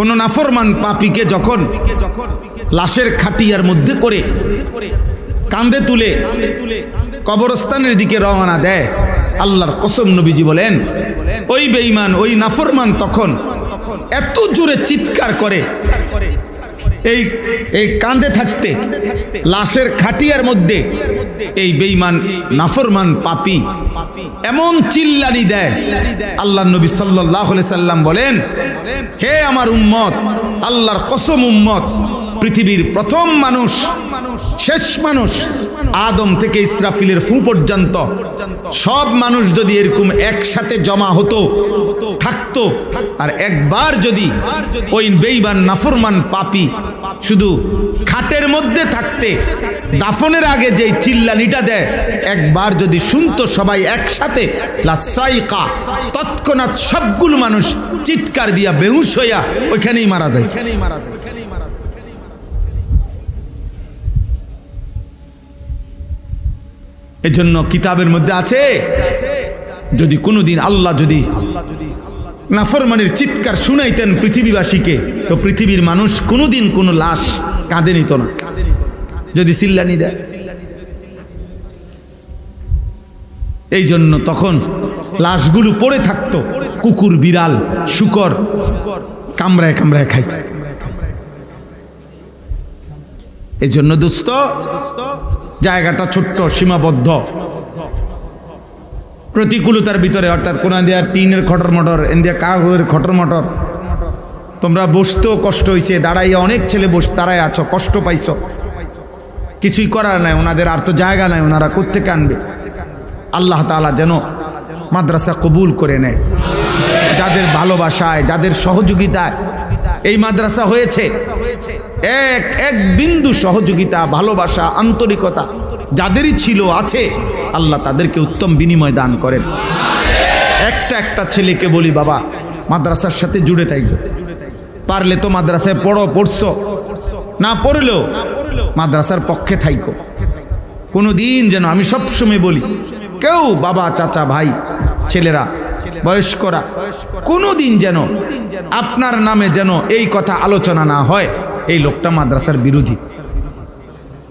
কোন নাফরমান পাপীকে যখন লাশের খাটিয়ার মধ্যে করে কাঁধে তুলে কবরস্থানের দিকে রওনা দেয়, আল্লাহর কসম নবীজি বলেন ওই বেঈমান ওই নাফরমান তখন এত জোরে চিৎকার করে, এই কাঁধে থাকতে লাশের খাটিয়ার মধ্যে এই বেঈমান নাফরমান পাপী এমন চিল্লানি দেয়, আল্লাহর নবী সাল্লাল্লাহু আলাইহি সাল্লাম বলেন, হে আমার উম্মত, আল্লাহর কসম উম্মত, পৃথিবীর প্রথম মানুষ, শেষ মানুষ, আদম থেকে ইসরাফিলের ফু পর্যন্ত সব মানুষ যদি এরকম একসাথে জমা হতো থাকতো, আর একবার যদি ওই বেঈমান নাফরমান পাপী শুধু খাটের মধ্যে থাকতে দাফনের আগে যেই চিল্লানিটা দেয় একবার যদি শুনতো সবাই একসাথে, লাসাইকা, তৎক্ষণাৎ সবগুলো মানুষ চিৎকার দিয়া বেহুশ হইয়া ওইখানেই মারা যায়। এজন্য কিতাবের মধ্যে আছে, যদি কোনোদিন আল্লাহ যদি নাফরমানের চিৎকার শুনাইতেন পৃথিবীবাসীকে, তো পৃথিবীর মানুষ কোনোদিন কোনো লাশ কাঁদে নিত না যদি চিল্লানি দেয়। এই জন্য তখন লাশগুলো পড়ে থাকতো, কুকুর বিড়াল শূকর কামড়ায় কামড়ায় খাইত। এই জন্য দোস্ত, জায়গাটা ছোট্ট, সীমাবদ্ধ, প্রতিকূলতার ভিতরে, অর্থাৎ কোন দিয়া টিনের খটর মটর, এন্দিয়া কাগজের খটর মটর, তোমরা বসতেও কষ্ট হয়েছে, দাঁড়াইয়া অনেক ছেলে দাঁড়ায় আছো, কষ্ট পাইছো, কিছুই করার নাই, ওনাদের আর তো জায়গা নাই, ওনারা কোত্থেকে আনবে। আল্লাহ তাআলা যেন মাদ্রাসা কবুল করে নেয়, যাদের ভালোবাসায়, যাদের সহযোগিতায় এই মাদ্রাসা হয়েছে, এক এক বিন্দু সহযোগিতা, ভালোবাসা, আন্তরিকতা যাদেরই ছিল, আছে, আল্লাহ তাদেরকে উত্তম বিনিময় দান করেন। একটা একটা ছেলেকে বলি, বাবা মাদ্রাসার সাথে জুড়ে থাকবে, পারলে তো মাদ্রাসায় পড়ছো, না পড়লেও মাদ্রাসার পক্ষে থাইকো। কোনো দিন যেন, আমি সবসময় বলি, কেউ বাবা, চাচা, ভাই, ছেলেরা, বয়স্করা, কোনো দিন যেন আপনার নামে যেন এই কথা আলোচনা না হয় এই লোকটা মাদ্রাসার বিরোধী।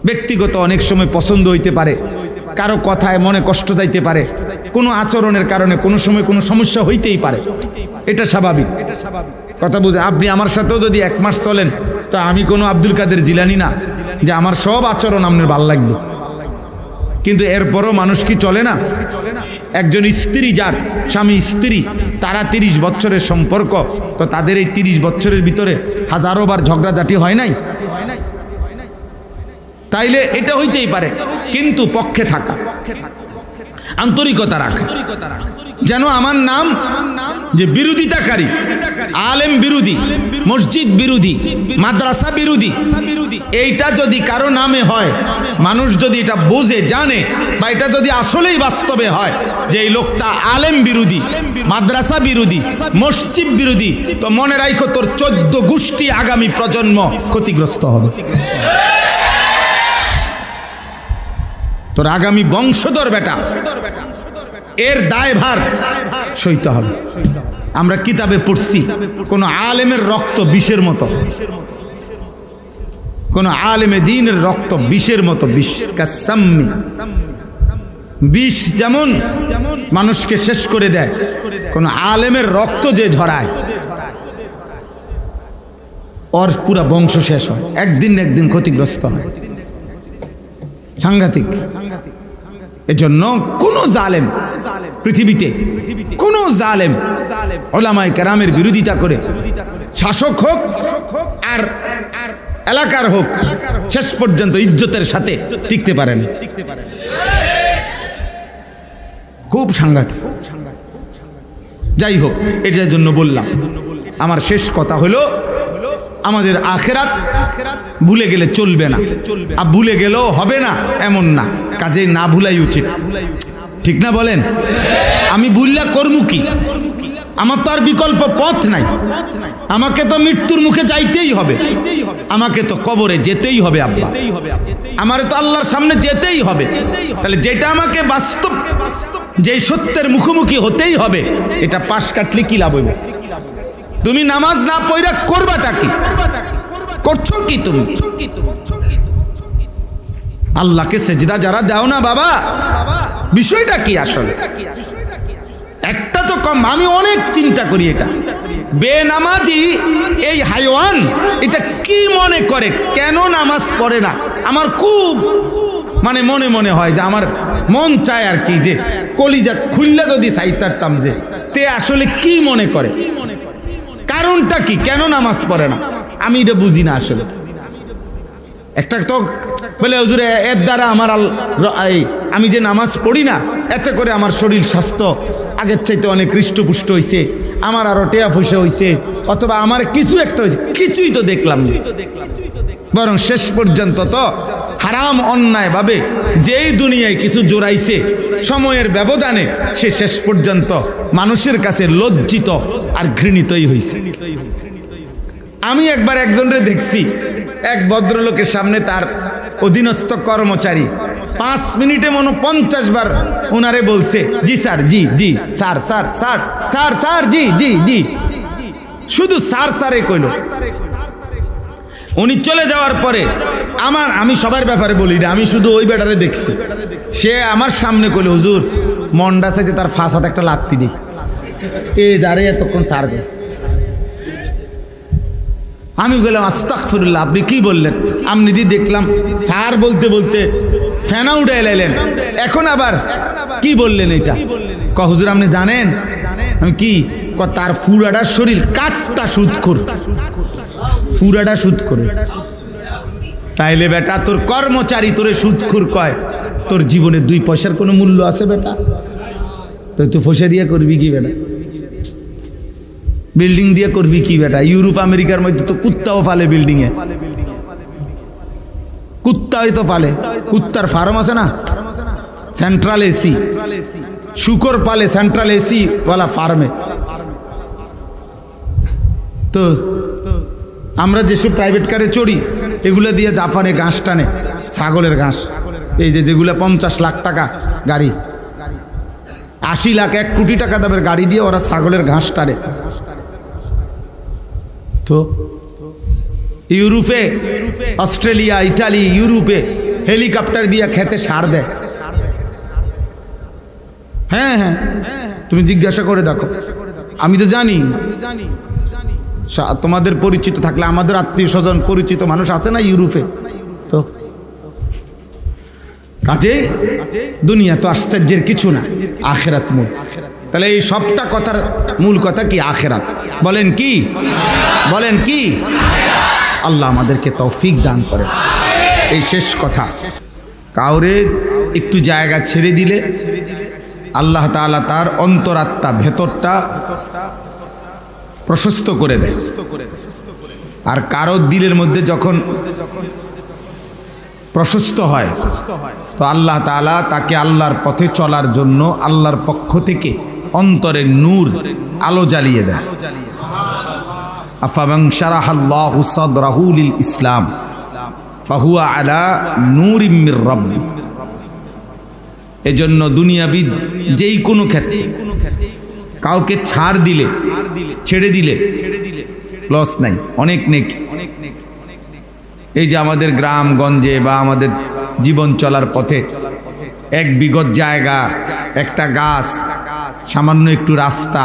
ব্যক্তিগত অনেক সময় পছন্দ হইতে পারে, কারো কথায় মনে কষ্ট যাইতে পারে, কোনো আচরণের কারণে কোনো সময় কোনো সমস্যা হইতেই পারে, এটা স্বাভাবিক কথা বুঝে। আপনি আমার সাথেও যদি এক মাস চলেন, তো আমি কোনো আব্দুল কাদের জিলানি না যে আমার সব আচরণ আপনার ভাল লাগবে, কিন্তু এরপরও মানুষ কি চলে না? একজন স্ত্রী, যার স্বামী স্ত্রী, তারা 30 বছরের সম্পর্ক, তো তাদের এই 30 বছরের ভিতরে হাজারো বার ঝগড়াঝাটি হয় নাই? তাইলে এটা হইতেই পারে, কিন্তু পক্ষে থাকা, আন্তরিকতা রাখা, যেন আমার নাম যে বিরোধিতাকারী, আলেম বিরোধী, মসজিদ বিরোধী, মাদ্রাসা বিরোধী, এইটা যদি কারো নামে হয়, মানুষ যদি এটা বুঝে জানে, বা এটা যদি আসলেই বাস্তবে হয় যে এই লোকটা আলেম বিরোধী, মাদ্রাসা বিরোধী, মসজিদ বিরোধী, তো মনে রাখো তোর 14 গোষ্ঠী আগামী প্রজন্ম ক্ষতিগ্রস্ত হবে, তোর আগামী বংশধর বেটা এর দায়ভার সইতে হবে। আমরা কিতাবে পড়ছি, কোন আলেমের রক্ত বিষের মতো, কোন আলেমে দ্বীনের রক্ত বিষের মতো, বিষ কাসাম্মি, বিষ যেমন মানুষকে শেষ করে দেয়, কোন আলেমের রক্ত যে ঝরায় ওর পুরা বংশ শেষ হয়, একদিন না একদিন ক্ষতিগ্রস্ত হয়, সাংঘাতিক। এজন্য কোন জালেম পৃথিবীতে, কোন জালেম উলামায়ে কেরামের বিরোধিতা করে, শাসক হোক আর এলাকার হোক, শেষ পর্যন্ত ইজ্জতের সাথে টিকতে পারেন। খুব সাংঘাতিক। যাই হোক, এটার জন্য বললাম, আমার শেষ কথা হলো, আমাদের আখেরাত ভুলে গেলে চলবে না, আর ভুলে গেলেও হবে না এমন না, কাজে না ভুলাই উচিত, ঠিক না বলেন? আমি ভুললা করমু কি? আমার তো আর বিকল্প পথ নাই, আমাকে তো মৃত্যুর মুখে যাইতেই হবে, আমাকে তো কবরে যেতেই হবে, আব্বা আমারে তো আল্লাহর সামনে যেতেই হবে। তাহলে যেটা আমাকে বাস্তব, যে সত্যের মুখোমুখি হতেই হবে, এটা পাশ কাটলে কি লাভ হইবে? তুমি নামাজ না পড়া করবাটা কি? করছো কি তুমি? আল্লাহকে সেজদা যারা দাও না বাবা, বিষয়টা কি আসলে? একটা তো কম, আমি অনেক চিন্তা করি এটা। বেনামাজি এই হাইওয়ান এটা কি মনে করে, কেন নামাজ পড়ে না? আমার খুব মানে মনে মনে হয় যে আমার মন চায় আর কি, যে কলিজা খুললে যদি চাইতারতাম যে তে আসলে কি মনে করে, কারণটা কি, কেন নামাজ পড়ে না? আমি এটা বুঝি না আসলে। একটা তো বলে হুজুর এর দ্বারা আমার আমি যে নামাজ পড়ি না এতে করে আমার শরীর স্বাস্থ্য আগের চাইতে অনেক হৃষ্টপুষ্ট হয়েছে, আমার আরো টেয়া পয়সা হয়েছে, অথবা আমার কিছু একটা হয়েছে। কিছুই তো দেখলাম না, বরং শেষ পর্যন্ত তো হারাম অন্যায় ভাবে যেই দুনিয়ায় কিছু জোড়াইছে সময়ের ব্যবধানে, সে শেষ পর্যন্ত মানুষের কাছে লজ্জিত আর ঘৃণিতই হয়েছে। আমি একবার একজনরে দেখছি, এক ভদ্রলোকের সামনে তার অধীনস্থ কর্মচারী 5 মিনিটে মনে 50 বার ওনারে বলছে জি স্যার, জি জি sir, sir sir sir sir, জি জি জি, শুধু স্যার স্যারে কইল। উনি চলে যাওয়ার পরে আমি সবার ব্যাপারে বলি না, আমি শুধু ওই বেটারে দেখছি। সে আমার সামনে কইল হুজুর মন্ডা চাইছে তার ফাঁসাতে একটা লাত্তি দিই, এ যারে এতক্ষণ স্যার গেছে। আমি বললাম আস্তাগফিরুল্লাহ, আপনি কি বললেন? আমি দি দেখলাম স্যার বলতে বলতে ফেনা উঠে এলেন, এখন আবার কি বললেন এটা? হুজুর আপনি জানেন আমি কি? তার ফুরাডার শরীর কাঠটা সুদখোর, ফুরাডা সুদখোর। তাইলে বেটা তোর কর্মচারী তোরে সুদখোর কয়, তোর জীবনে 2 পয়সার কোনো মূল্য আছে বেটা? তো তুই পয়সা দিয়ে করবি কি বেটা? বিল্ডিং দিয়ে করবি কি বেটা? ইউরোপ আমেরিকার মধ্যে তো কুত্তাও পালে, বিল্ডিং এ কুত্তাই তো পালে, কুত্তার ফার্ম আছে না, সেন্ট্রাল এসি, শুকর পালে সেন্ট্রাল এসি ওয়ালা ফার্মে। তো আমরা যেসব প্রাইভেট কারে চড়ি এগুলো দিয়ে জাপানে ঘাস টানে, ছাগলের ঘাস, এই যেগুলো 50 লাখ টাকা গাড়ি, 80 লাখ 1 কোটি টাকা দামের গাড়ি দিয়ে ওরা ছাগলের ঘাস টানে। তো ইউরোপে, অস্ট্রেলিয়া, ইটালি, ইউরোপে হেলিকপ্টার দিয়ে খেতে সার দেয়। হ্যাঁ হ্যাঁ, তুমি জিজ্ঞাসা করে দেখো, আমি তো জানি। তোমাদের পরিচিত থাকলে, আমাদের আত্মীয় স্বজন পরিচিত মানুষ আছে না ইউরোপে। তো কাজে দুনিয়া তো আশ্চর্যের কিছু না, আখেরাত মূল। তাহলে এই সবটা কথার মূল কথা কি? আখেরাত। বলেন কি? বলেন কি? আল্লাহ আমাদেরকে তৌফিক দান করে। এই শেষ কথা, কাউরে একটু জায়গা ছেড়ে দিলে আল্লাহ তাআলা তার অন্তরাত্মা, ভেতরটা প্রশস্ত করে দেয়। আর কারো দিলের মধ্যে যখন প্রশস্ত হয় তো আল্লাহ তাআলা তাকে আল্লাহর পথে চলার জন্য আল্লাহর পক্ষ থেকে অন্তরের নূর, আলো জ্বালিয়ে দেয়। আফামান শারাহাল্লাহু সাদরাহু লিল ইসলাম ফাহুয়া আলা নূরিম মির রাব্বি। এজন্য দুনিয়াবিদ যেই কোনো ক্ষেত্রে কাউকে ছাড় দিলে, ছেড়ে দিলে লস নাই, অনেক নেকি। এই যে আমাদের গ্রামগঞ্জে বা আমাদের জীবন চলার পথে 1 বিঘত জায়গা, একটা গাছ, সামান্য একটু রাস্তা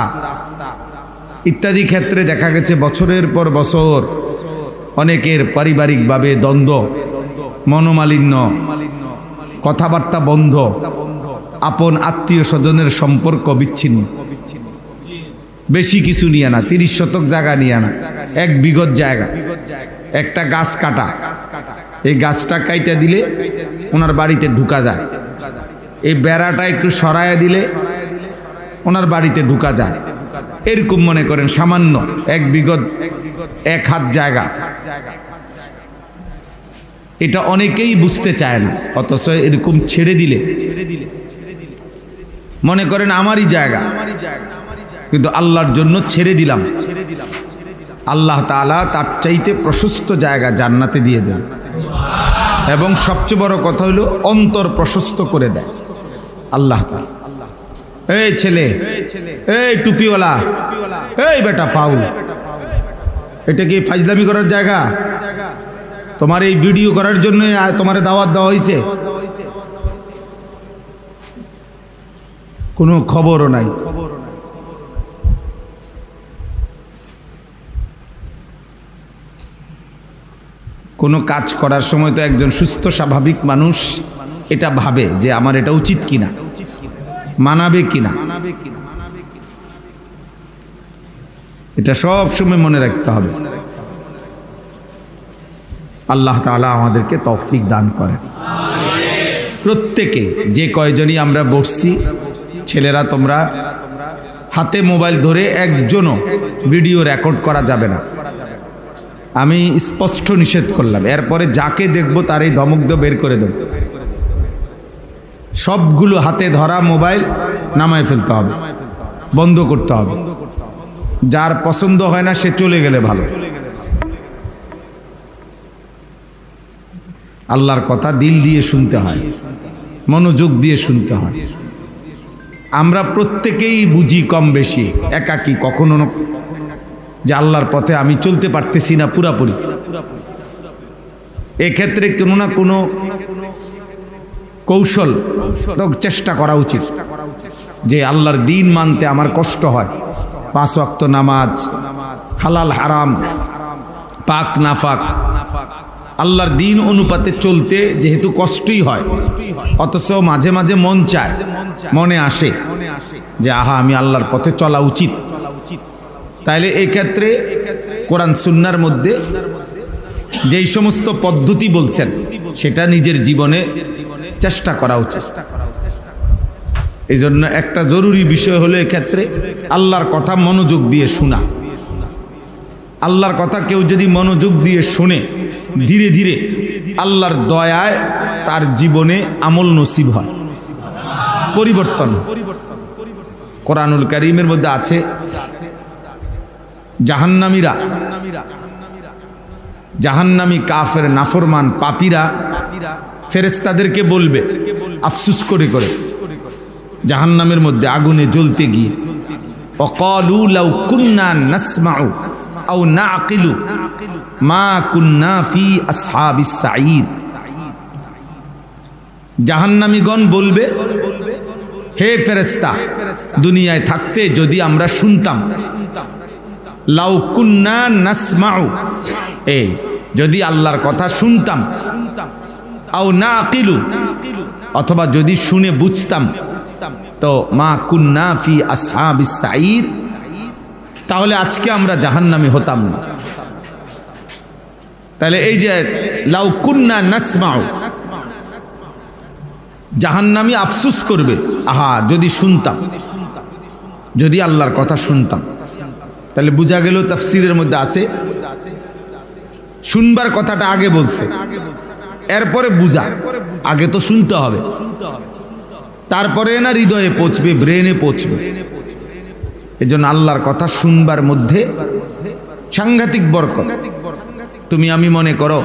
ইত্যাদি ক্ষেত্রে দেখা গেছে বছরের পর বছর অনেকের পারিবারিকভাবে দ্বন্দ্ব, মনোমালিন্য, কথাবার্তা বন্ধ, আপন আত্মীয় স্বজনের সম্পর্ক বিচ্ছিন্ন। বেশি কিছু নিয়ে না, 30 শতক জায়গা নিয়ে না, 1 বিঘত জায়গা, একটা গাছ কাটা, এই গাছটা কাইটা দিলে ওনার বাড়িতে ঢুকা যায়, এই বেড়াটা একটু সরাইয়া দিলে ওনার বাড়িতে ঢুকা যায়। এরকম মনে করেন সামান্য 1 বিঘত 1 হাত জায়গা, এটা অনেকেই বুঝতে চায় না। অথচ এরকম ছেড়ে দিলে মনে করেন আমারই জায়গা, কিন্তু আল্লাহর জন্য ছেড়ে দিলাম, আল্লাহ তাআলা তার চাইতে প্রশস্ত জায়গা জান্নাতে দিয়ে দেন। এবং সবচেয়ে বড় কথা হলো অন্তর প্রশস্ত করে দেয় আল্লাহ তাআলা। এই ছেলে, এই টুপিওয়ালা, এই বেটা ফাউল, এটা কি ফাজলামি করার জায়গা? তোমার এই ভিডিও করার জন্য তোমার দাওয়াত দেওয়া হয়েছে? কোনো খবরও নাই। কোনো কাজ করার সময় তো একজন সুস্থ স্বাভাবিক মানুষ এটা ভাবে যে আমার এটা উচিত কিনা, মানাবে কিনা। এটা সব সময় মনে রাখতে হবে। আল্লাহ তাআলা আমাদেরকে তৌফিক দান করেন। প্রত্যেকে যে কয়জনই আমরা বসছি, ছেলেরা তোমরা হাতে মোবাইল ধরে একজনও ভিডিও রেকর্ড করা যাবে না, আমি স্পষ্ট নিষেধ করলাম। এরপরে যাকে দেখবো তারই ধমক দিয়ে বের করে দেব। সবগুলো হাতে ধরা মোবাইল নামায় ফেলতে হবে, বন্ধ করতে হবে। যার পছন্দ হয় না সে চলে গেলে ভালো। আল্লাহর কথা দিল দিয়ে শুনতে হয়, মনোযোগ দিয়ে শুনতে হয়। আমরা প্রত্যেকেই বুঝি কম বেশি, একাকী কখনো যে আল্লাহর পথে আমি চলতে পারতেছি না পুরাপুরি। এক্ষেত্রে কোনো না কোনো কৌশল চেষ্টা করা উচিত, যে আল্লাহর দ্বীন মানতে আমার কষ্ট হয়। 5 ওয়াক্ত নামাজ, হালাল হারাম, পাক নাফাক, আল্লাহর দ্বীন অনুপাতে চলতে যেহেতু কষ্টই হয়, অথচ মাঝে মাঝে মন চায়, মনে আসে যে আহা আমি আল্লাহর পথে চলা উচিত। তাইলে এই ক্ষেত্রে কোরআন সুন্নাহর মধ্যে যেই সমস্ত পদ্ধতি বলছেন সেটা নিজের জীবনে চেষ্টা করা উচিত। এই জন্য একটা জরুরি বিষয় হলো এক্ষেত্রে আল্লাহর কথা মনোযোগ দিয়ে শোনা। আল্লাহর কথা কেউ যদি মনোযোগ দিয়ে শোনে, ধীরে ধীরে আল্লাহর দয়ায় তার জীবনে আমল নসিব হয়, পরিবর্তন। কোরআনুল কারীমের মধ্যে আছে জাহান্নামীরা, জাহান্নামী কাফের নাফরমান পাপীরা ফেরেশতাদেরকে বলবে আফসোস করে করে জাহান্নামের মধ্যে আগুনে জ্বলতে গিয়ে, ওয়াকালু লাউ কুন্না নাসমাউ আও নাআকিলু মা কুন্না ফি আসহাবিস সাঈদ। জাহান্নামীগণ বলবে, হে ফেরেশতা, দুনিয়ায় থাকতে যদি আমরা শুনতাম, লাউ কুন্না নাসমাউ, এই যদি আল্লাহর কথা শুনতাম, আও নাআকিলু, অথবা যদি শুনে বুঝতাম, তো মা কুন্না ফি আসহাবিস সাঈদ, তাহলে আজকে আমরা জাহান্নামী হতাম না। তাহলে এই যে লাউ কুন্না নাসমাউ, জাহান্নামী আফসোস করবে, আহা যদি শুনতাম, যদি আল্লাহর কথা শুনতাম। তাহলে বোঝা গেল তাফসীরের মধ্যে আছে শুনবার কথাটা আগে বলছে, এরপরে বুঝা। আগে তো শুনতে হবে, তারপরে না হৃদয়ে পৌঁছবে, ব্রেনে পৌঁছবে। এজন্য আল্লাহর কথা শুনবার মধ্যে সাংঘাতিক বরকত। তুমি আমি মনে করো,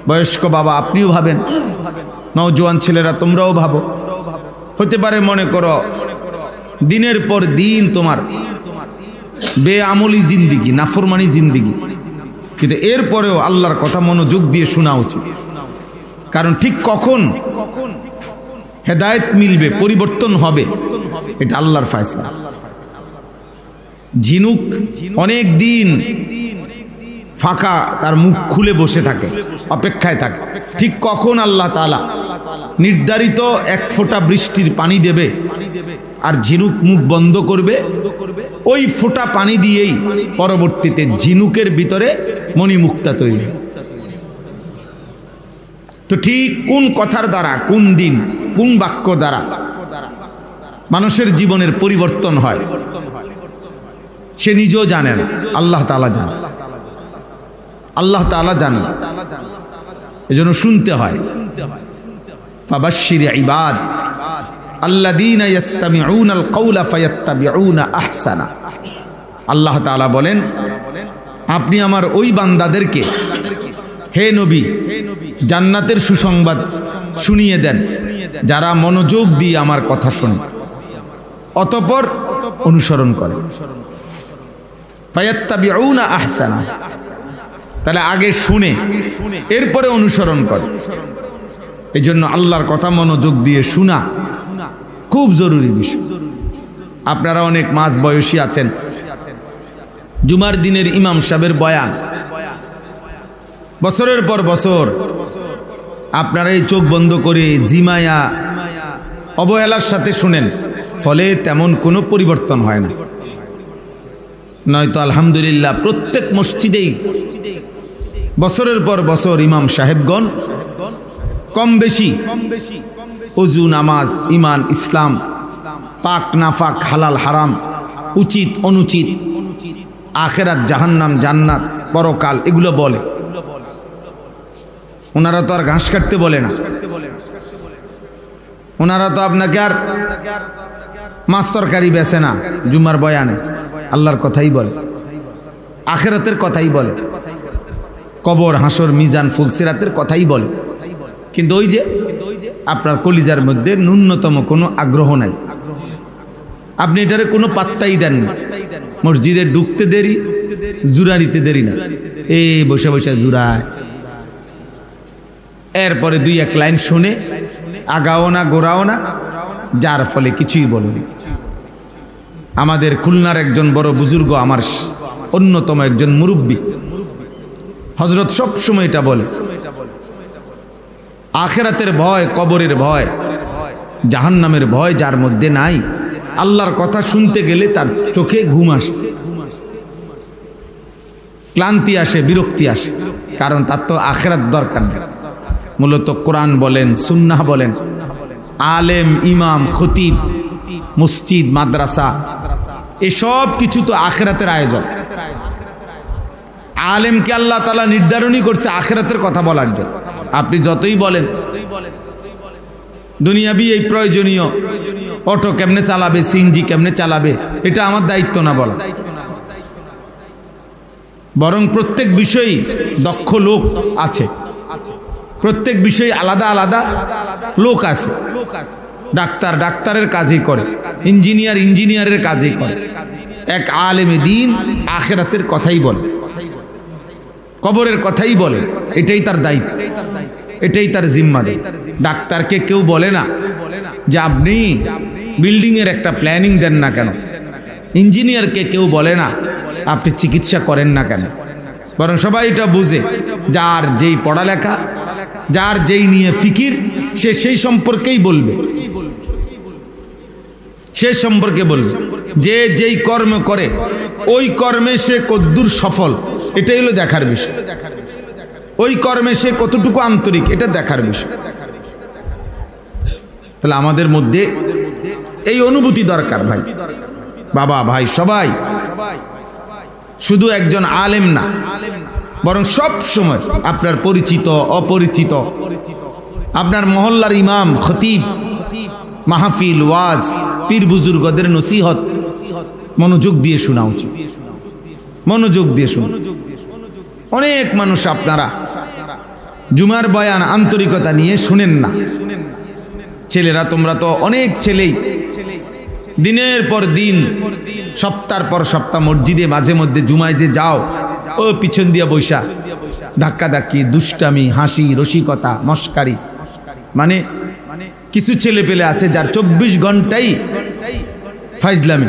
বয়স্ক বাবা আপনিও ভাবেন, নওজোয়ান ছেলেরা তোমরাও ভাবো, হতে পারে মনে করো দিনের পর দিন তোমার বেআমলি জিন্দিগি, নাফরমানি জিন্দিগি, কিন্তু এরপরেও আল্লাহর কথা মনোযোগ দিয়ে শোনা উচিত। কারণ ঠিক কখন হেদায়েত মিলবে, পরিবর্তন হবে, এটা আল্লাহর ফয়সালা। ঝিনুক অনেক দিন ফাঁকা তার মুখ খুলে বসে থাকে, অপেক্ষায় থাকে, ঠিক কখন আল্লাহ তাআলা নির্ধারিত 1 ফোঁটা বৃষ্টির পানি দেবে আর ঝিনুক মুখ বন্ধ করবে, ওই ফোঁটা পানি দিয়েই পরবর্তীতে ঝিনুকের ভিতরে মণিমুক্তা তৈরি। তো ঠিক কোন কথার দ্বারা, কোন দিন, কোন বাক্য দ্বারা মানুষের জীবনের পরিবর্তন হয় সে নিজেও জানেন, আল্লাহ তাআলা জানেন, আল্লাহ তাআলা জানেন। এজন্য শুনতে হয়। ফাবাশশির ইবাদ আল্লাযীনা ইসতামিউনাল কাওলা ফায়াত্তাবিউনা আহসানা। আল্লাহ তাআলা বলেন, আপনি আমার ওই বান্দাদেরকে হে নবী জান্নাতের সুসংবাদ শুনিয়ে দেন যারা মনোযোগ দিয়ে আমার কথা শোনে, অতঃপর অনুসরণ করে। ফায়াত্তাবিউনা আহসানা। তাহলে আগে শুনে এরপরে অনুসরণ করে। এই জন্য আল্লাহর কথা মনোযোগ দিয়ে শোনা খুব জরুরি বিষয়। আপনারা অনেক মাঝ বয়সী আছেন, জুমার দিনের ইমাম সাহেবের বয়ান বছরের পর বছর আপনারা এই চোখ বন্ধ করে জিমায়া অবহেলার সাথে শুনেন, ফলে তেমন কোনো পরিবর্তন হয় না। নয়তো আলহামদুলিল্লাহ প্রত্যেক মসজিদেই বছরের পর বছর ইমাম সাহেবগণ কম বেশি ওযু, নামাজ, ঈমান, ইসলাম, পাক নাফাক, হালাল হারাম, উচিত অনুচিত, আখেরাত, জাহান্নাম, জান্নাত, পরকাল এগুলো বলে। ওনারা তো আর ঘাস কাটতে বলে না, ওনারা তো আপনাকে আর মাছ তরকারি বেছে না। জুমার বয়ানে আল্লাহর কথাই বলে, আখেরাতের কথাই বলে, কবর, হাসর, মিজান, ফুলসিরাতের কথাই বলে। কিন্তু ওই যে আপনার কলিজার মধ্যে ন্যূনতম কোনো আগ্রহ নাই, আপনি এটারে কোনো পাত্তাই দেন না। মসজিদে ঢুকতে দেরি, জুরানিতে দেরি না, এই বসে বসে জুরায়। এরপরে দুই এক লাইন শুনে আগাও না গোড়াও না, যার ফলে কিছুই বলেনি। আমাদের খুলনার একজন বড় বুজুর্গ, আমার অন্যতম একজন মুরব্বী হযরত সব সময় এটা বলে, আখেরাতের ভয়, কবরের ভয়, জাহান্নামের ভয় যার মধ্যে নাই, আল্লাহর কথা শুনতে গেলে তার চোখে ঘুম আসে, ক্লান্তি আসে, বিরক্তি আসে। কারণ তার তো আখেরাত দরকার নেই। মূলত কোরআন বলেন, সুন্নাহ বলেন, আলেম, ইমাম, খতিব, মসজিদ, মাদ্রাসা, এসব কিছু তো আখেরাতের আয়োজন। আলেমকে আল্লাহ তাআলা নির্ধারণই করছে আখেরাতের কথা বলার জন্য। আপনি যতই বলেন দুনিয়াবি এই প্রয়োজনীয় অটো কেমনে চালাবে, সিএনজি কেমনে চালাবে, এটা আমার দায়িত্ব না বলা। বরং প্রত্যেক বিষয়েই দক্ষ লোক আছে, প্রত্যেক বিষয়ে আলাদা আলাদা লোক আছে। ডাক্তার ডাক্তারের কাজই করে, ইঞ্জিনিয়ার ইঞ্জিনিয়ারের কাজই করে। এক আলেমে দ্বীন আখেরাতের কথাই বলে, কবরের কথাই বলে। এটাই তার দায়িত্ব, এটাই তার জিম্মাদারি। ডাক্তারকে কেউ বলে না যে আপনি বিল্ডিং এর একটা প্ল্যানিং দেন না কেন, ইঞ্জিনিয়ারকে কেউ বলে না আপনি চিকিৎসা করেন না কেন। বরং সবাই এটা বুঝে, যার যেই পড়ালেখা, যার যেই নিয়ে ফিকির, সে সেই সম্পর্কেই বলবে, সে সম্পর্কে বলবে। যে যেই কর্ম করে ওই কর্মে সে কদ্দূর সফল, এটাই হলো দেখার বিষয়। ওই কর্মে সে কতটুকু আন্তরিক, এটা দেখার বিষয়। তাহলে আমাদের মধ্যে এই অনুভূতি দরকার ভাই, বাবা, ভাই, সবাই শুধু একজন আলেম না, বরং সব সময় আপনার পরিচিত অপরিচিত, আপনার মহল্লার ইমাম, খতিব, মাহফিল, ওয়াজ, পীর বুজুর্গদের নসিহত মনোযোগ দিয়ে শোনা উচিত, মনোযোগ দিয়ে শুনুন। অনেক মানুষ আপনারা জুমার বয়ান আন্তরিকতা নিয়ে শুনেন না। ছেলেরা, তোমরা তো অনেক ছেলেই দিনের পর দিন, সপ্তাহ পর সপ্তাহ মসজিদে মাঝে মধ্যে জুমায় যে যাও, ও পিছন দিয়া বৈশা ধাক্কাধাক্কি, দুষ্টামি, হাসি, রসিকতা, মস্কারি। মানে কিছু ছেলে পেলে আছে যার 24 ঘন্টাই ফাইজলামি,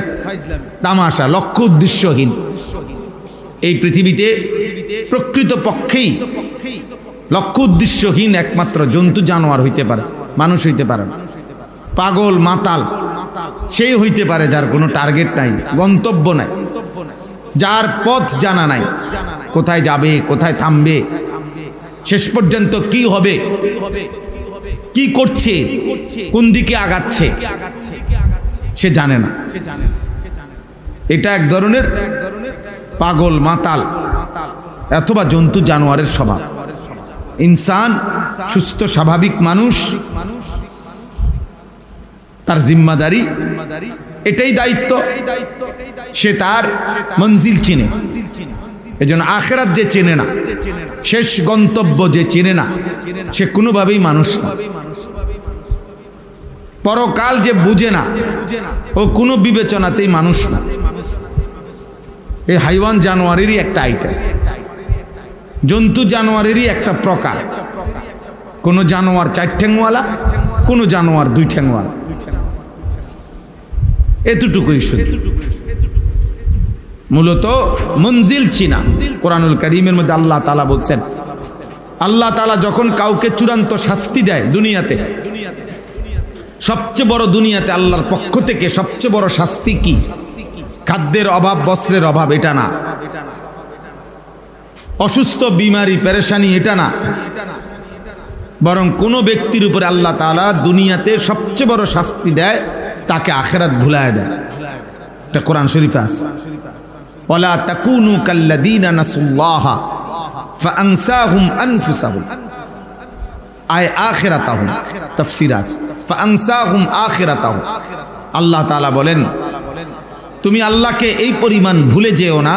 তামাশা, লক্ষ্য উদ্দেশ্যহীন। এই পৃথিবীতে প্রকৃত পক্ষেই লক্ষ্য উদ্দেশ্যহীন একমাত্র জন্তু জানোয়ার হইতে পারে, মানুষ হইতে পারে না। পাগল মাতাল সেই হইতে পারে যার কোনো টার্গেট নাই, গন্তব্য নাই, যার পথ জানা নাই, কোথায় যাবে, কোথায় থামবে, শেষ পর্যন্ত কি হবে, কি করছে, কোন দিকে আগাচ্ছে সে জানে না। এটা এক ধরনের পাগল মাতাল অথবা জন্তু জানোয়ারের স্বভাব। ইনসান, সুস্থ স্বাভাবিক মানুষ, তার জিম্মাদারি, এটাই দায়িত্ব, সে তার মঞ্জিল চিনে। এজন্য আখিরাত যে চেনে না, শেষ গন্তব্য যে চেনে না, সে কোনোভাবেই মানুষ না। পরকাল যে বুঝে না, ও কোনো বিবেচনাতেই মানুষ না। এই হাইওয়ান জানোয়ারেরই একটা আইটেম, জন্তু জানোয়ারেরই একটা প্রকার। কোন জানোয়ার 4 ঠ্যাংওয়ালা, কোন জানোয়ার 2 ঠ্যাংওয়ালা, এতটুকুই শুধু। মূলত মঞ্জিল চিনা। কোরআনুল কারীমের মধ্যে আল্লাহ তাআলা বলছেন, আল্লাহ তাআলা যখন কাউকে চূড়ান্ত শাস্তি দেয় দুনিয়াতে, সবচেয়ে বড় দুনিয়াতে আল্লাহর পক্ষ থেকে সবচেয়ে বড় শাস্তি কি? খাদ্যের অভাব, বস্ত্রের অভাব, এটা না। অসুস্থ, বিমারি, পেরেশানি, এটা না। বরং কোন ব্যক্তির উপরে আল্লাহ তাআলা দুনিয়াতে সবচেয়ে বড় শাস্তি দেয়, তাকে আখিরাত ভুলায় দেয়। এটা কোরআন শরীফে আছে, ওয়ালা তাকুনু কাল্লাযীনা নাসুল্লাহা ফাআনসাহুম আনফুসাহুম আয় আখিরাতাহুম। তাফসীর আছে ফাআনসাহুম আখিরাতাহুম। আল্লাহ তাআলা বলেন, তুমি আল্লাহকে এই পরিমাণ ভুলে যেও না,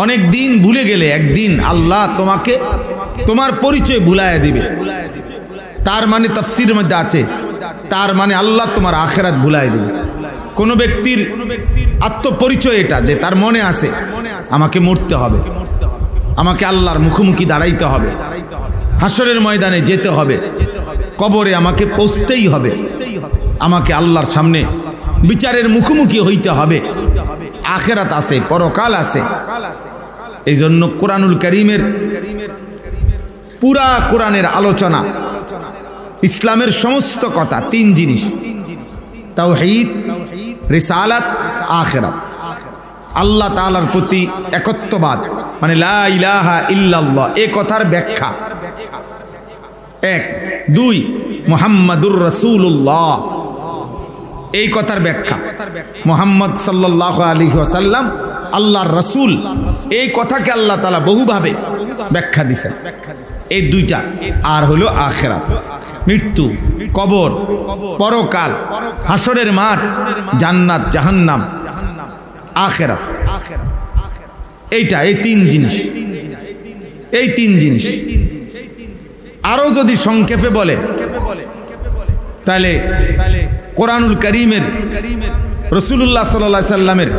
অনেক দিন ভুলে গেলে একদিন আল্লাহ তোমাকে তোমার পরিচয় ভুলায় দিবে। তার মানে তাফসীরের মধ্যে আছে, তার মানে আল্লাহ তোমার আখিরাত ভুলায় দিবে। কোন ব্যক্তির আত্মপরিচয় এটা, যে তার মনে আছে আমাকে মরতে হবে, আমাকে আল্লাহর মুখোমুখি দাঁড়াইতে হবে, হাসরের ময়দানে যেতে হবে, কবরে আমাকে পৌঁছতেই হবে, আমাকে আল্লাহর সামনে বিচারের মুখোমুখি হইতে হবে, আখিরাত আছে, পরকাল আছে। এই জন্য কোরআনুল কারীমের পুরা কোরআনের আলোচনা, ইসলামের সমস্ত কথা 3 জিনিস: তাওহীদ, রিসালাত, আখিরাত। আল্লাহ তাআলার প্রতি একত্ববাদ, মানে লা ইলাহা ইল্লাল্লাহ, এই কথার ব্যাখ্যা 1। 2, মুহাম্মাদুর রাসূলুল্লাহ, এই কথার ব্যাখ্যা। মুহাম্মদ সাল্লাল্লাহু আলাইহি ওয়াসাল্লাম আল্লাহর রাসূল, এই কথাকে আল্লাহ তাআলা বহুভাবে ব্যাখ্যা দিয়েছেন। এই 2টা। আর হলো আখিরাত, মৃত্যু, কবর, পরকাল, হাসরের মাঠ, জান্নাত, জাহান্নাম, আখিরাত। এইটা, এই 3 জিনিস, এই 3 জিনিস। আরো যদি সংক্ষেপে বলে তাহলে কোরআনুল কারীমের, রাসূলুল্লাহ সাল্লাল্লাহু আলাইহি সাল্লামের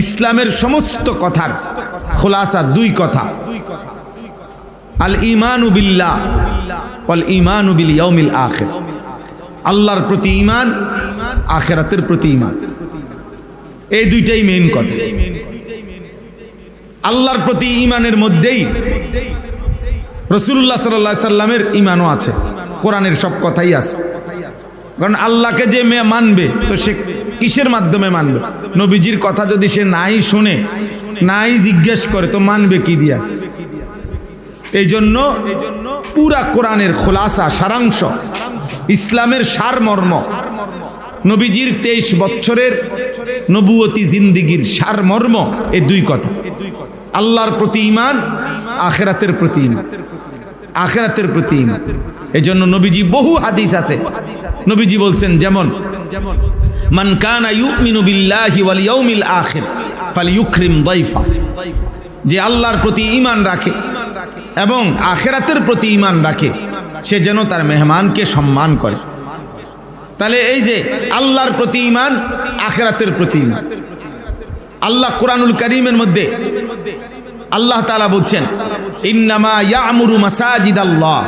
ইসলামের সমস্ত কথার খুলাসা 2 কথা: আল ঈমানু বিল্লাহ ওয়াল ঈমানু বিল ইয়াউমিল আখির। আল্লাহর প্রতি ঈমান, আখিরাতের প্রতি ঈমান, এই 2টাই মেইন কথা। আল্লাহর প্রতি ঈমানের মধ্যেই রাসূলুল্লাহ সাল্লাল্লাহু আলাইহি সাল্লামের ঈমানও আছে, কোরআনের সব কথাই আছে। কারণ আল্লাহকে যে মানবে, তো সে কিসের মাধ্যমে মানবে? নবীজির কথা যদি সে নাই শুনে, নাই জিজ্ঞেস করে, তো মানবে কি দিয়া? এই জন্য পুরা কোরআনের খোলাসা, সারাংশ, ইসলামের সারমর্ম, নবীজির 23 বছরের নবুয়তি জিন্দিগির সারমর্ম এই 2 কথা: আল্লাহর প্রতি ঈমান, আখিরাতের প্রতি ঈমান, আখিরাতের প্রতি ঈমান। এই জন্য নবীজি বহু হাদিস আছে, নবীজি বলছেন, যেমন মান কানা ইউমিনু বিল্লাহি ওয়াল ইয়াউমিল আখির ফালইউকরিম দাইফা, যে আল্লাহর প্রতি ঈমান রাখে এবং আখিরাতের প্রতি ঈমান রাখে, সে যেন তার মেহমানকে সম্মান করে। তাহলে এই যে আল্লাহর প্রতি ঈমান, আখিরাতের প্রতি ঈমান। আল্লাহ কোরআনুল কারীমের মধ্যে আল্লাহ তাআলা বলছেন, ইন্নামা ইয়ামুরু মাসাজিদাল্লাহ,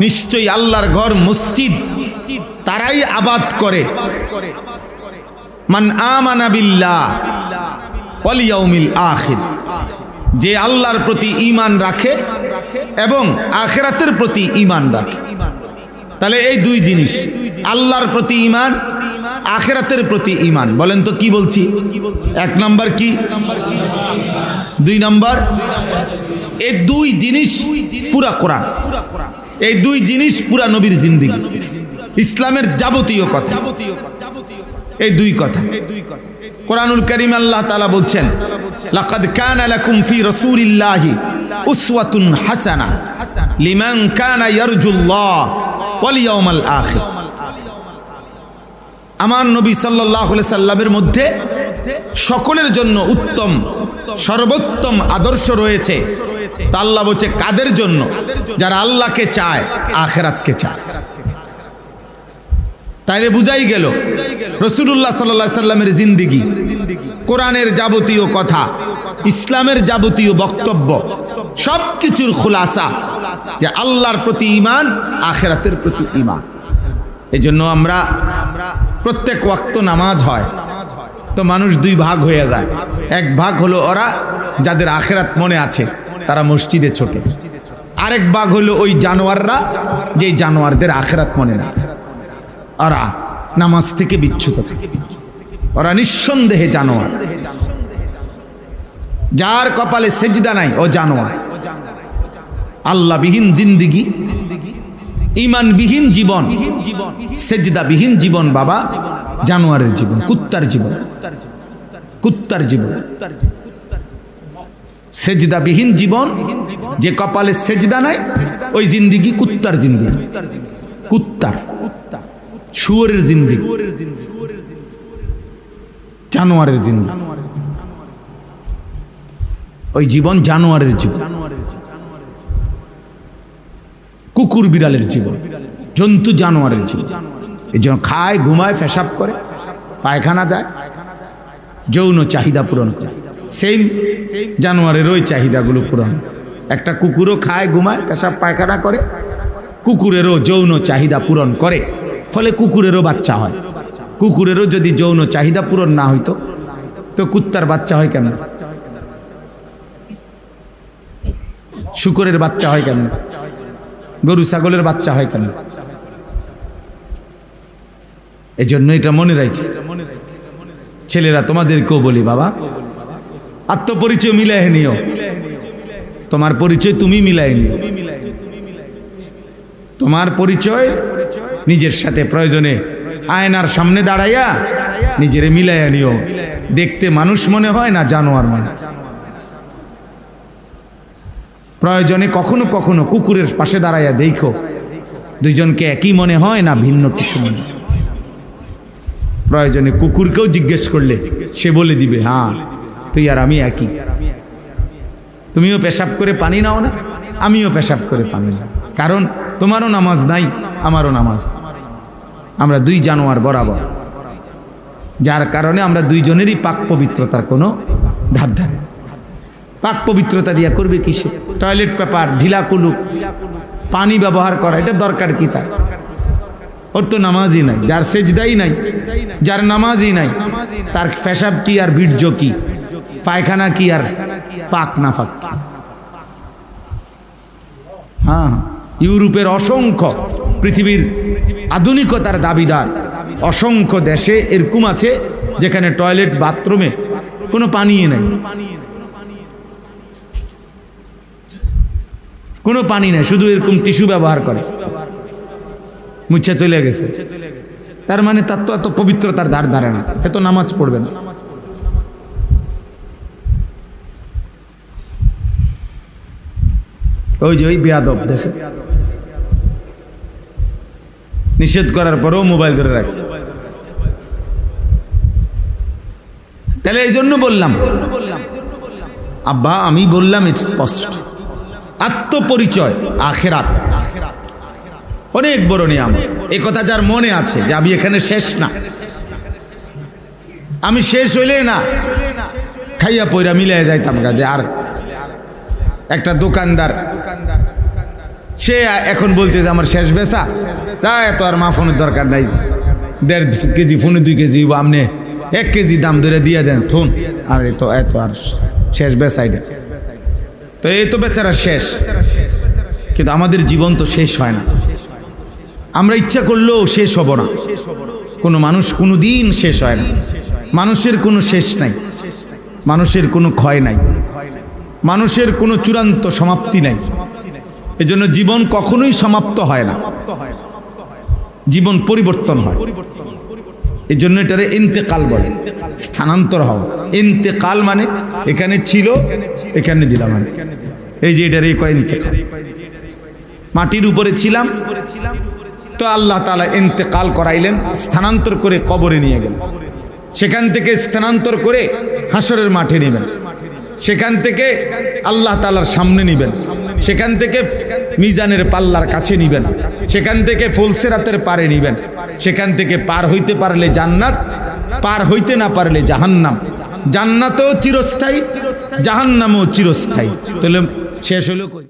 নিশ্চয়ই আল্লাহর ঘর, মসজিদ তারাই আবাদ করে, মান আমানা বিল্লাহ ওয়াল ইয়াউমিল আখির, যে আল্লাহর প্রতি ঈমান রাখে এবং আখিরাতের প্রতি ঈমান রাখে। তাহলে এই 2 জিনিস, আল্লাহর প্রতি ঈমান, আখিরাতের প্রতি ঈমান। বলেন তো কি বলছি? 1 নাম্বার কি, 2 নাম্বার? এই 2 জিনিস পুরা কোরআন, এই 2 জিনিস পুরা নবীর জিন্দেগি, ইসলামের যাবতীয় কথা, এই 2 কথা। কোরআনুল কারীম আল্লাহ তাআলা বলছেন, লাকাদ কানা লাকুম ফি রাসূলিল্লাহি উসওয়াতুন হাসানাহ লিমান কানা ইয়ারজুল্লাহ ওয়াল ইয়াউমাল আখির। আমার নবী সাল্লাল্লাহু আলাইহি সাল্লামের মধ্যে সকলের জন্য উত্তম, সর্বোত্তম আদর্শ রয়েছে। তা আল্লাহ বলছে কাদের জন্য? যারা আল্লাহকে চায়, আখিরাতকে চায়। তাইলে বুঝাই গেল রাসূলুল্লাহ সাল্লাল্লাহু আলাইহি সাল্লামের জিন্দেগি কোরআনের যাবতীয় কথা, ইসলামের যাবতীয় বক্তব্য, সব কিছুর খুলাসা যে আল্লাহর প্রতি ঈমান, আখিরাতের প্রতি ঈমান। এজন্য আমরা প্রত্যেক ওয়াক্ত নামাজ হয় তো মানুষ দুই ভাগ হয়ে যায়। এক ভাগ হলো ওরা যাদের আখিরাত মনে আছে, তারা মসজিদে ছোটে। আরেক ভাগ হলো ওই জানোয়াররা, যে জানোয়ারদের আখিরাত মনে না, ওরা নামাজ থেকে বিচ্যুত থাকে। ওরা নিঃসন্দেহে জানোয়ার। যার কপালে সেজদা নাই ও জানোয়ার। আল্লাহবিহীন জিন্দিগি, ঈমানবিহীন জীবন, সেজদাবিহীন জীবন বাবা জানোয়ারের জীবন, কুত্তার জীবন, কুত্তার জীবন। সেজদাবিহীন জীবন, যে কপালে সেজদা নাই ওই জিন্দিগি কুত্তার জিন্দিগি, কুত্তার, শুয়োরের জিন্দিগি, জানোয়ারের জিন্দিগি। ওই জীবন জানোয়ারের জীবন, কুকুর বিড়ালের জীবন, জন্তু জানোয়ারের জীবন। এই জন্য খায়, ঘুমায়, পেশাব করে, পায়খানা যায়, যৌন চাহিদা পূরণ করে। সেম জানোয়ারের ওই চাহিদাগুলো পূরণ। একটা কুকুরও খায়, ঘুমায়, পেশাব পায়খানা করে, কুকুরেরও যৌন চাহিদা পূরণ করে, ফলে কুকুরেরও বাচ্চা হয়। কুকুরেরও যদি যৌন চাহিদা পূরণ না হইতো তো কুত্তার বাচ্চা হয় কেমন? শুকরের বাচ্চা হয় কেমন? গরু ছাগলের বাচ্চা হয় কেন? এই জন্য এটা মনে রাখি। ছেলেরা তোমাদেরকেও বলি, বাবা আত্মপরিচয় মিলাই নিও। তোমার পরিচয় তুমি মিলাই নিও। তোমার পরিচয় নিজের সাথে প্রয়োজনে আয়নার সামনে দাঁড়াইয়া নিজেরে মিলাইয়া নিও। দেখতে মানুষ মনে হয় না জানোয়ার মনে। প্রয়োজনে কখনো কখনো কুকুরের পাশে দাঁড়াইয়া দেখো দুইজনকে একই মনে হয় না ভিন্ন কিছু মনে। প্রয়োজনে কুকুরকেও জিজ্ঞেস করলে সে বলে দিবে, হ্যাঁ তুই আর আমি একই। তুমিও পেশাব করে পানি নাও না, আমিও পেশাব করে পানি নাও। কারণ তোমারও নামাজ নাই, আমারও নামাজ নাই। আমরা দুই জানোয়ার বরাবর, যার কারণে আমরা দুইজনেরই পাক পবিত্রতার কোনো ধার ধারে। পাক পবিত্রতা দিয়া করবে কিসে? টয়লেট পেপার, ঢিলা কুলুক, পানি ব্যবহার করা, এটা দরকার কি তার? ওর তো নামাজই নাই। যার সেজদাই নাই, যার নামাজই নাই, তার পেশাব কি আর বীর্য কি, পায়খানা কি আর পাক না পাক? হ্যাঁ, ইউরোপের অসংখ্য, পৃথিবীর আধুনিকতার দাবিদার অসংখ্য দেশে এরকম আছে যেখানে টয়লেট বাথরুমে কোনো পানি নাই, কোনো পানি নাই, শুধু এরকম টিস্যু ব্যবহার করে, মুছে চলে গেছে। তার মানে তার তো এত পবিত্রতার ধার ধারে না, এত নামাজ পড়বে না। ওই যে ওই বেয়াদব দেখে, নিষেধ করার পরেও মোবাইল ধরে রাখছে। তাহলে এই জন্য বললাম আব্বা, আমি বললাম ইটস স্পষ্ট, আত্মপরিচয় আখিরাত অনেক বড় নিয়ামত। এই কথা যার মনে আছে যে আমি এখানে শেষ না, আমি শেষ হইলে না খাইয়া পয়রা মিলাই যাইতাম কাজে। আর একটা দোকানদার সে এখন বলতে যে আমার শেষ বেচা, তা এত আর মা ফোনের দরকার নাই, 1.5 কেজি ফোনে 2 কেজি আপনি 1 কেজি দাম ধরে দিয়ে দেন থুন। আর এত আর শেষ বেচা, এটা তো এই তো বেচারা শেষ। কিন্তু আমাদের জীবন তো শেষ হয় না, আমরা ইচ্ছা করলেও শেষ হব না। কোনো মানুষ কোনো দিন শেষ হয় না। মানুষের কোনো শেষ নাই, মানুষের কোনো ক্ষয় নাই, মানুষের কোনো চূড়ান্ত সমাপ্তি নাই। এজন্য জীবন কখনোই সমাপ্ত হয় না, জীবন পরিবর্তন হয়। এই জন্য এটারে ইন্তেকাল বলে, স্থানান্তর হওয়া। ইন্তেকাল মানে এখানে ছিল, এখানে দিলাম, মানে এই যে এটারে কয় ইন্তেকাল। মাটির উপরে ছিলাম তো আল্লাহ তাআলা ইন্তেকাল করাইলেন, স্থানান্তর করে কবরে নিয়ে গেলেন। সেখান থেকে স্থানান্তর করে হাসরের মাঠে নেবেন, সেখান থেকে আল্লাহ তাআলার সামনে নিবেন, সেখান থেকে মিজানের পাল্লার কাছে নিবেন, সেখান থেকে ফুলসিরাতের পারে নিবেন, সেখান থেকে পার হইতে পারলে জান্নাত, পার হইতে না পারলে জাহান্নাম, জান্নাতও চিরস্থায়ী, জাহান্নামও চিরস্থায়ী। তাহলে শেষ হলো কই?